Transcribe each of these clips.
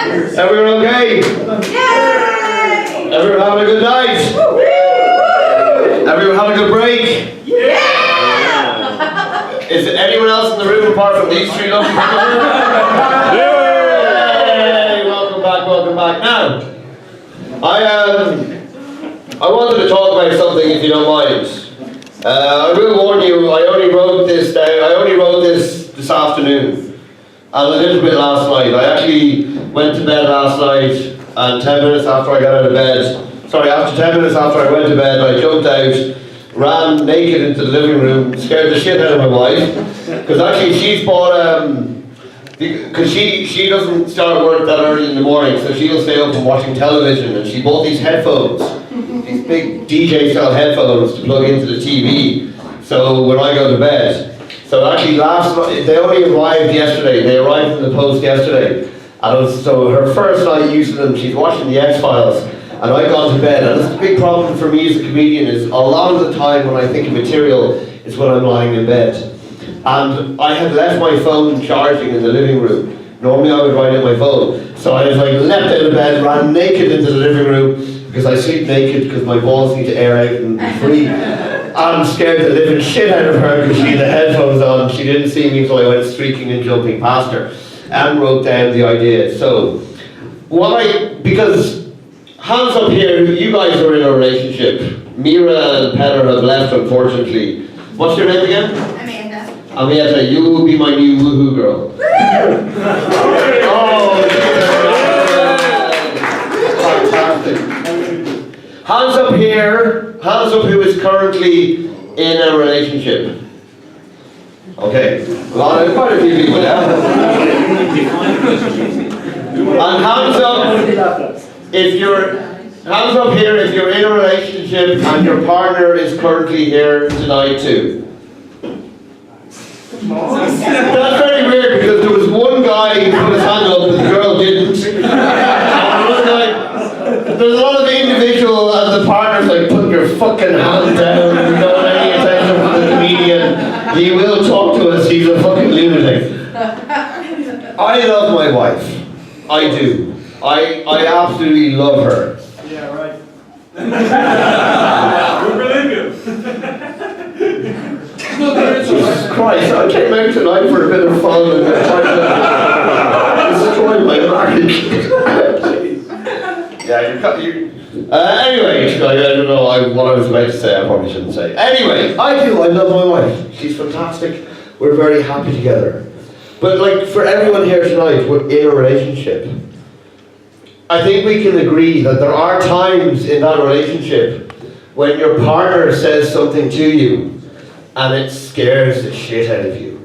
Everyone okay? Yay! Everyone having a good night? Everyone having a good break? Yeah! Is anyone else in the room apart from these three lovely people? Yay! Welcome back, welcome back. Now, I wanted to talk about something, if you don't mind. I will warn you, I only wrote this this afternoon. And a little bit last night. I actually went to bed last night, and 10 minutes after I got out of bed, after 10 minutes after I went to bed, I jumped out, ran naked into the living room, scared the shit out of my wife, because actually she's bought, because she doesn't start work that early in the morning, so she'll stay up and watching television, and she bought these headphones, these big DJ style headphones to plug into the TV, so when I go to bed. So actually last night, they only arrived yesterday, they arrived in the post yesterday. And so her first night using them, she's watching the X-Files, and I got to bed. And the big problem for me as a comedian is a lot of the time when I think of material is when I'm lying in bed. And I had left my phone charging in the living room. Normally I would write in my phone. So I was like leapt out of bed, ran naked into the living room, because I sleep naked because my balls need to air out and be free. I'm scared the living shit out of her because she had the headphones on. She didn't see me until I went streaking and jumping past her and wrote down the idea. So, because hands up here, you guys are in a relationship. Mira and Peter have left, unfortunately. What's your name again? Amanda. Amanda, you will be my new woohoo girl. Oh, fantastic. Hands up here, hands up who is currently in a relationship. Okay, well, quite a few people now. And hands up here if you're in a relationship and your partner is currently here tonight too. That's very weird because there was one guy who put his hand up and the girl didn't. There's a lot of individual and the partner's like, put your fucking hand down, you don't want any attention from the comedian. He will talk to us, he's a fucking lunatic. I love my wife. I do. I absolutely love her. Yeah, right. We believe you. Jesus Christ, I came out tonight for a bit of fun and destroyed my marriage. Yeah, anyway, I don't know what I was about to say, I probably shouldn't say. Anyway, I love my wife. She's fantastic. We're very happy together. But like, for everyone here tonight, we're in a relationship. I think we can agree that there are times in that relationship when your partner says something to you and it scares the shit out of you.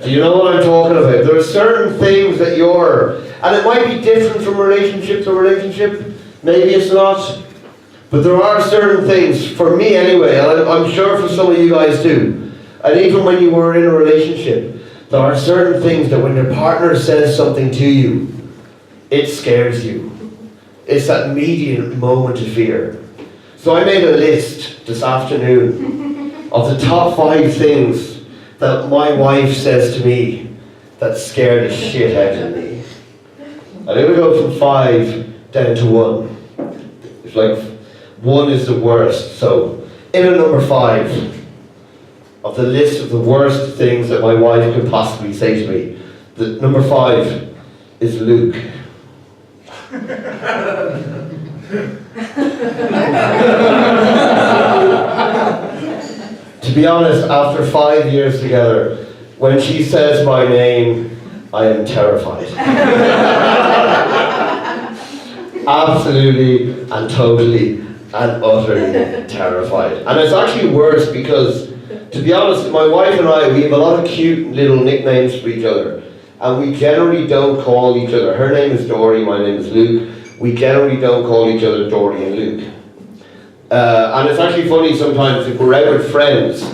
Do you know what I'm talking about? There are certain things that and it might be different from relationship to relationship, maybe it's not, but there are certain things, for me anyway, and I'm sure for some of you guys too, and even when you were in a relationship, there are certain things that when your partner says something to you, it scares you. It's that immediate moment of fear. So I made a list this afternoon of the top 5 things that my wife says to me that scare the shit out of me. I'm going to go from 5 down to 1. It's like 1 is the worst. So, in at number 5 of the list of the worst things that my wife could possibly say to me, the number 5 is Luke. To be honest, after 5 years together, when she says my name, I am terrified. Absolutely and totally and utterly terrified. And it's actually worse because, to be honest, my wife and I, we have a lot of cute little nicknames for each other. And we generally don't call each other, her name is Dory, my name is Luke. We generally don't call each other Dory and Luke. And it's actually funny sometimes if we're out with friends,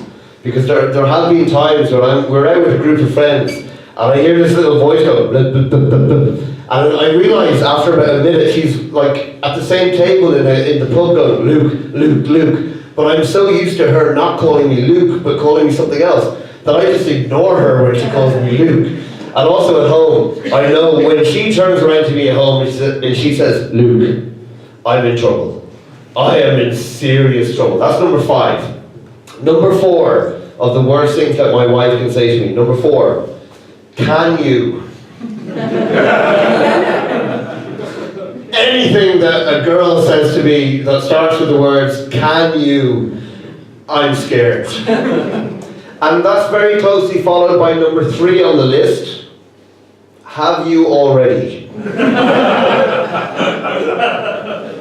because there have been times when we're out with a group of friends, and I hear this little voice go, blub, blub, blub, blub, blub. And I realise after about a minute she's like at the same table in the pub going, Luke, Luke, Luke. But I'm so used to her not calling me Luke, but calling me something else, that I just ignore her when she calls me Luke. And also at home, I know when she turns around to me at home and she says, Luke, I'm in trouble. I am in serious trouble. That's number 5. Number 4 of the worst things that my wife can say to me. Number 4, can you? Anything that a girl says to me that starts with the words, can you, I'm scared. And that's very closely followed by number 3 on the list. Have you already?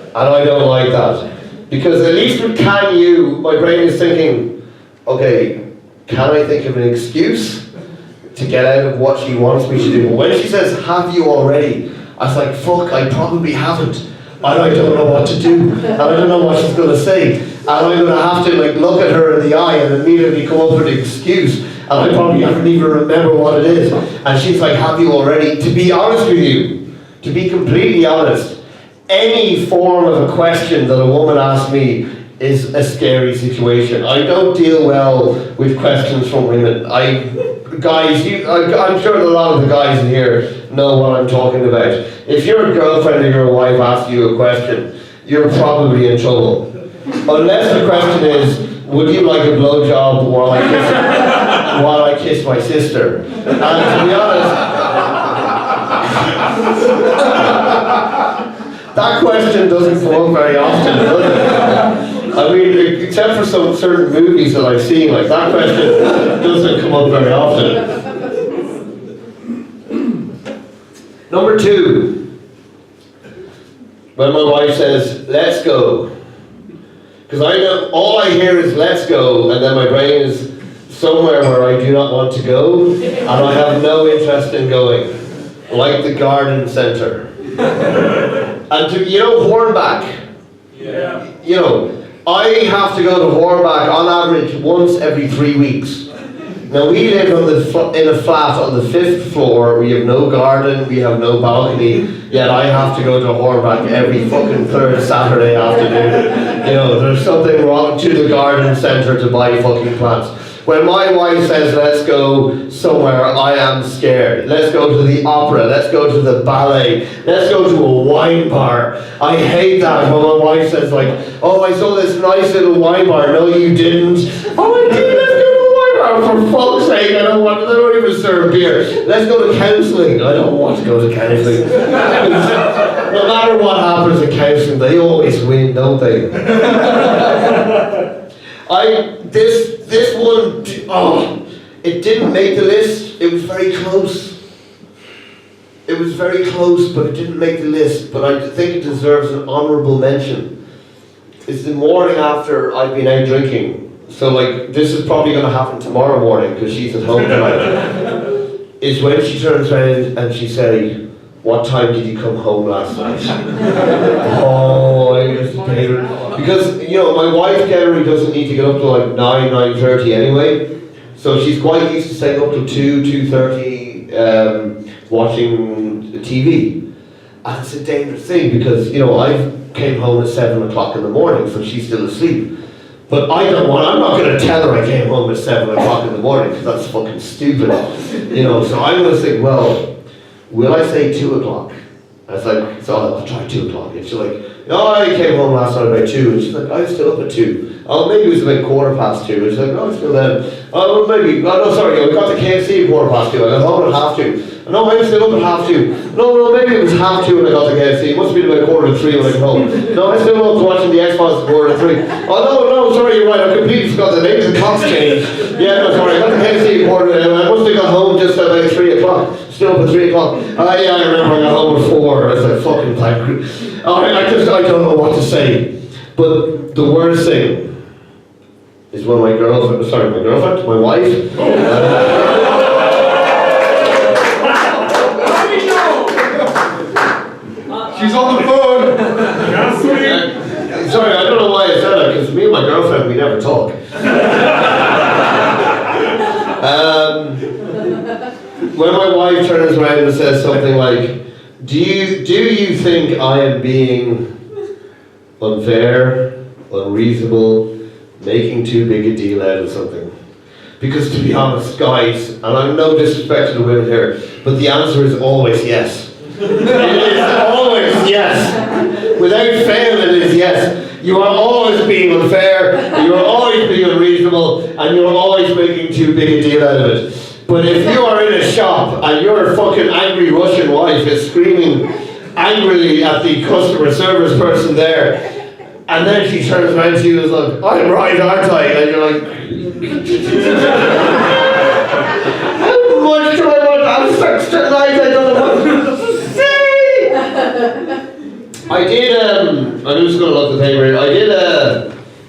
And I don't like that. Because at least with can you, my brain is thinking, okay, can I think of an excuse to get out of what she wants me to do? But when she says, have you already? I was like, fuck, I probably haven't. And I don't know what to do. And I don't know what she's going to say. And I'm going to have to like look at her in the eye and immediately come up with an excuse. And I probably don't even remember what it is. And she's like, have you already? To be honest with you, to be completely honest, any form of a question that a woman asks me is a scary situation. I don't deal well with questions from women. I'm sure that a lot of the guys in here know what I'm talking about. If your girlfriend or your wife asks you a question, you're probably in trouble. Unless the question is, would you like a blowjob while I kiss my sister? And to be honest, that question doesn't come up very often, does it? I mean, except for some certain movies that I've seen, like that question doesn't come up very often. Number 2, when my wife says, let's go. Because I know, all I hear is let's go, and then my brain is somewhere where I do not want to go, and I have no interest in going. Like the garden centre. And Hornback. Yeah. I have to go to Hornback on average once every 3 weeks. Now we live in a flat on the 5th floor. We have no garden, we have no balcony. Yet I have to go to Hornback every fucking 3rd Saturday afternoon. There's something wrong to the garden centre to buy fucking plants. When my wife says, let's go somewhere, I am scared. Let's go to the opera, let's go to the ballet, let's go to a wine bar. I hate that when my wife says like, oh, I saw this nice little wine bar. No, you didn't. Oh, I did, let's go to the wine bar. For fuck's sake, they don't even serve beer. Let's go to counselling. I don't want to go to counselling. No matter what happens in counselling, they always win, don't they? This one, it didn't make the list. It was very close. It was very close, but it didn't make the list. But I think it deserves an honourable mention. It's the morning after I've been out drinking. So this is probably going to happen tomorrow morning because she's at home tonight. Is when she turns around and she says, what time did you come home last night? Oh, I used to pay her. Because, my wife generally doesn't need to get up till 9:30 anyway. So she's quite used to staying up till 2:30 watching TV. And it's a dangerous thing because, I came home at 7 o'clock in the morning, so she's still asleep. But I'm not going to tell her I came home at 7 o'clock in the morning because that's fucking stupid. So I'm going to think, well, will I say 2 o'clock? I was like, so I'll try 2 o'clock. And she's like, no, I came home last night about 2. And she's like, I was still up at 2. Oh, maybe it was about 2:15. And she's like, no, it's still then. Oh, maybe, no, sorry, I got to KFC at 2:15. I got home at 2:30. No, I was still up at 2:30. No, maybe it was 2:30 when I got to KFC. It must have been about 2:45 when I got home. No, I still up watching the X-Files at 2:45. Oh, no, sorry, you're right. I completely forgot that maybe the clock's changed. Yeah, no, sorry, I got to KFC at 2:30. I must have got home just about 3 o'clock. Still up at 3 o'clock. Yeah, I remember I got home at 4. I was like, fucking thank. I don't know what to say. But the worst thing is when my wife. She's on the phone. Sorry, I don't know why I said that, because me and my girlfriend, we never talk. When my wife turns around and says something like, do you think I am being unfair, unreasonable, making too big a deal out of something? Because to be honest, guys, and I'm no disrespect to the women here, but the answer is always yes. It is always yes. Without fail, it is yes. You are always being unfair, you are always being unreasonable, and you are always making too big a deal out of it. But if you are in a shop and your fucking angry Russian wife is screaming angrily at the customer service person there, and then she turns around to you and is like, I'm right, aren't I? And you're like, how much do I want to have sex tonight? I don't know what to say. I did, I'm just going to look at the paper here. I did,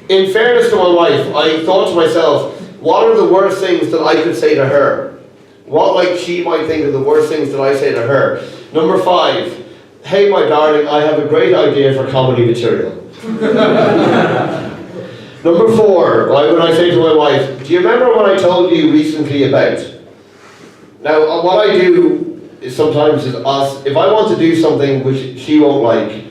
in fairness to my wife, I thought to myself, what are the worst things that I could say to her? What, like, she might think of the worst things that I say to her. Number 5, hey, my darling, I have a great idea for comedy material. Number 4, when I say to my wife, do you remember what I told you recently about? Now, what I do is sometimes if I want to do something which she won't like,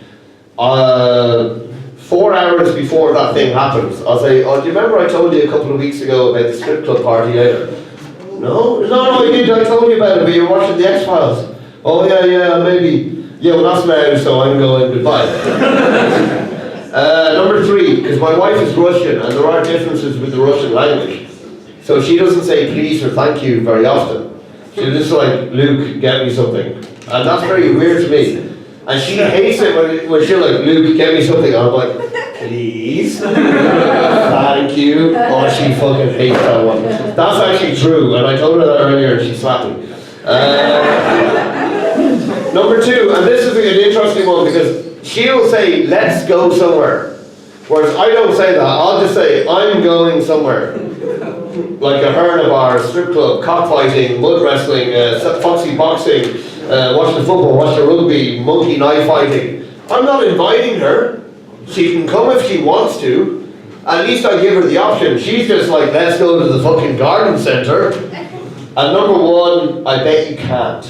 4 hours before that thing happens, I'll say, oh, do you remember I told you a couple of weeks ago about the strip club party later? No, I did, I told you about it, but you were watching the X-Files. Oh yeah, maybe. Yeah, well that's now, so I'm going, goodbye. Number 3, because my wife is Russian, and there are differences with the Russian language. So she doesn't say please or thank you very often. She'll just like, Luke, get me something. And that's very weird to me. And she hates it when she'll like, Luke, get me something. And I'm like, please? Thank you. Oh, she fucking hates that one. That's actually true, and I told her that earlier and she slapped me. Number 2, and this is an interesting one because she'll say, let's go somewhere. Whereas I don't say that, I'll just say, I'm going somewhere. Like a Herna bar, strip club, cockfighting, mud wrestling, foxy boxing, watch the football, watch the rugby, monkey knife fighting. I'm not inviting her. She can come if she wants to. At least I give her the option. She's just like, let's go to the fucking garden centre. And number 1, I bet you can't.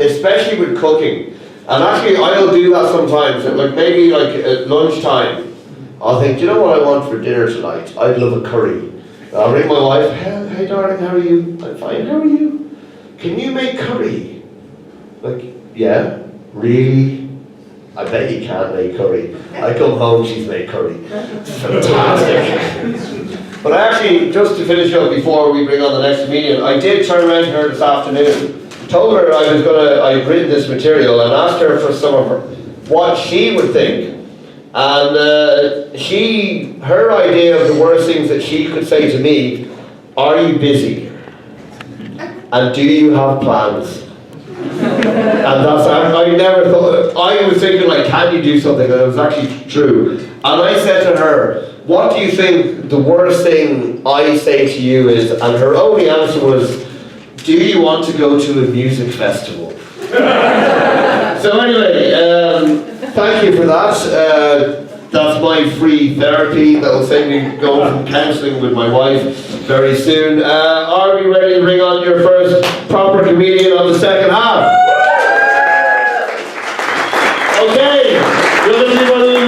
Especially with cooking. And actually I'll do that sometimes, like maybe like at lunchtime. I'll think, do you know what I want for dinner tonight? I'd love a curry. I'll ring my wife, hey darling, how are you? I'm fine, how are you? Can you make curry? Like, yeah, really? I bet you can't make curry. I come home, she's made curry. It's fantastic. But I actually, just to finish up before we bring on the next comedian, I did turn around to her this afternoon, told her I'd written this material and asked her for some of what she would think. And her idea of the worst things that she could say to me, are you busy? And do you have plans? And that's, I never thought, I was thinking like, can you do something? And it was actually true. And I said to her, what do you think the worst thing I say to you is? And her only answer was, do you want to go to a music festival? So anyway, thank you for that. That's my free therapy that will save me going from counselling with my wife very soon. Are we ready to bring on your first proper comedian of the second half? Okay, you're going to be one of the